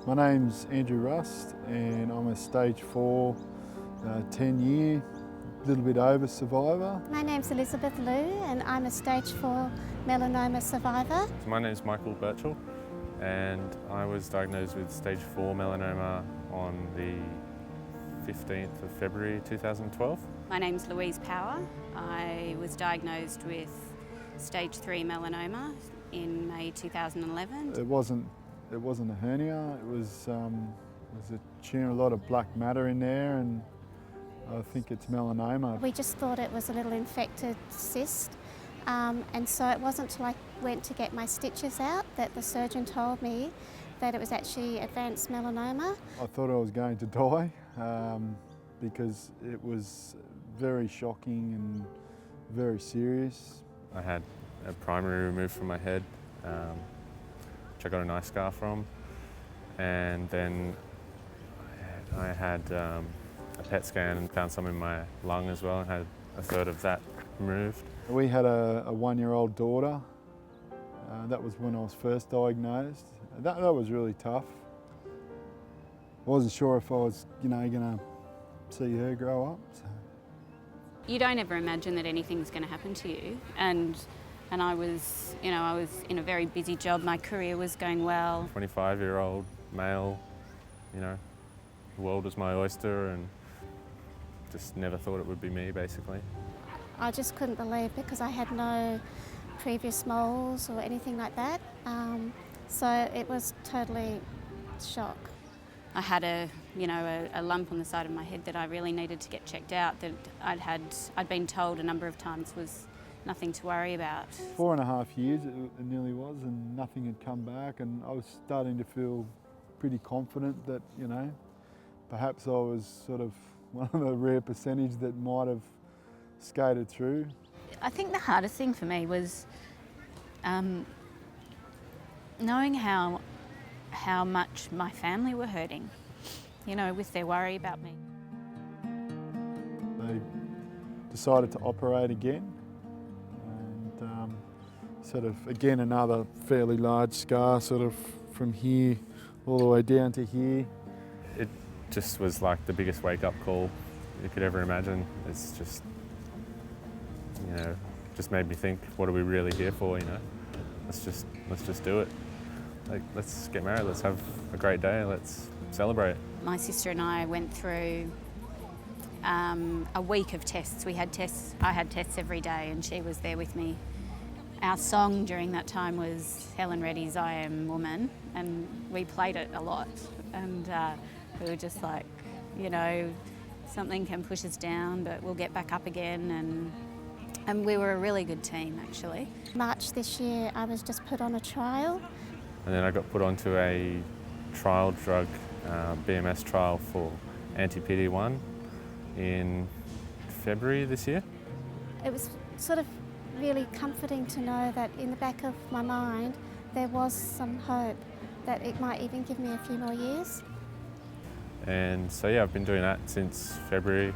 My name's Andrew Rust and I'm a stage 4, 10-year, little bit over survivor. My name's Elizabeth Liu and I'm a stage 4 melanoma survivor. So my name's Michael Birchall and I was diagnosed with stage 4 melanoma on the 15th of February 2012. My name's Louise Power. I was diagnosed with stage 3 melanoma in May 2011. It wasn't a hernia, it was a tumour, a lot of black matter in there, and I think it's melanoma. We just thought it was a little infected cyst, and so it wasn't until I went to get my stitches out that the surgeon told me that it was actually advanced melanoma. I thought I was going to die because it was very shocking and very serious. I had a primary removed from my head, which I got a nice scar from, and then I had a PET scan and found some in my lung as well and had a third of that removed. We had a 1-year-old daughter. That was when I was first diagnosed. That was really tough. I wasn't sure if I was, going to see her grow up. So. You don't ever imagine that anything's going to happen to you, and I was, I was in a very busy job. My career was going well. 25-year-old male, the world was my oyster, and just never thought it would be me, basically. I just couldn't believe, because I had no previous moles or anything like that, so it was totally shock. I had a lump on the side of my head that I really needed to get checked out, that I'd been told a number of times was nothing to worry about. 4.5 years it nearly was, and nothing had come back, and I was starting to feel pretty confident that, perhaps I was sort of one of the rare percentage that might have skated through. I think the hardest thing for me was knowing how much my family were hurting, with their worry about me. They decided to operate again, and sort of again another fairly large scar, sort of from here all the way down to here. It just was like the biggest wake-up call you could ever imagine. It's just, just made me think, what are we really here for? Let's just do it. Like, let's get married, let's have a great day, let's celebrate. My sister and I went through a week of tests. I had tests every day and she was there with me. Our song during that time was Helen Reddy's I Am Woman, and we played it a lot, and we were just like, something can push us down but we'll get back up again, and we were a really good team, actually. March this year I was just put on a trial. And then I got put onto a trial drug, BMS trial for anti-PD-1 in February this year. It was sort of really comforting to know that in the back of my mind there was some hope that it might even give me a few more years. And so yeah, I've been doing that since February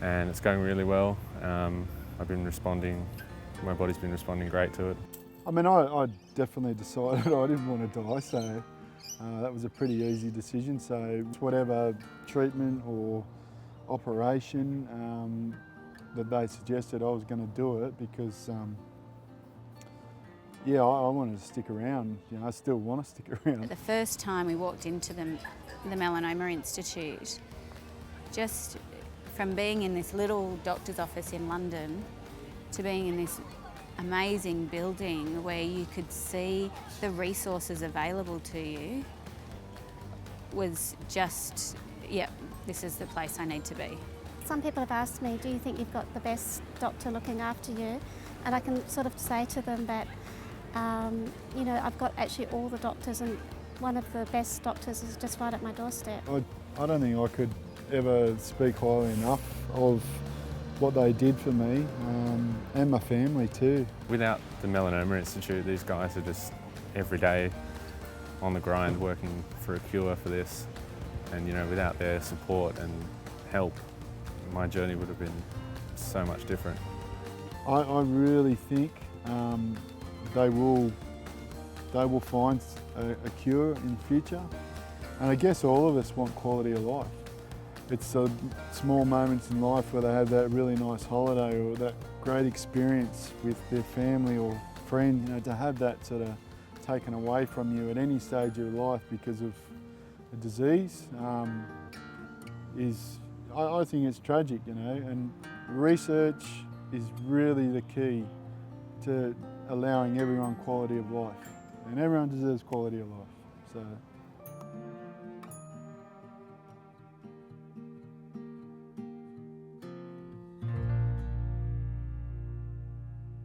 and it's going really well. I've been responding, my body's been responding great to it. I mean, I definitely decided I didn't want to die, so that was a pretty easy decision. So whatever treatment or operation that they suggested, I was going to do it because, I wanted to stick around. I still want to stick around. The first time we walked into the Melanoma Institute, just from being in this little doctor's office in London to being in this amazing building where you could see the resources available to you, was just, this is the place I need to be. Some people have asked me, do you think you've got the best doctor looking after you? And I can sort of say to them that, I've got actually all the doctors, and one of the best doctors is just right at my doorstep. I don't think I could ever speak highly enough of what they did for me and my family too. Without the Melanoma Institute, these guys are just every day on the grind working for a cure for this, and without their support and help, my journey would have been so much different. I really think they will find a cure in the future. And I guess all of us want quality of life. It's the small moments in life where they have that really nice holiday or that great experience with their family or friend, you know, to have that sort of taken away from you at any stage of life because of a disease I think it's tragic, you know, and research is really the key to allowing everyone quality of life, and everyone deserves quality of life. So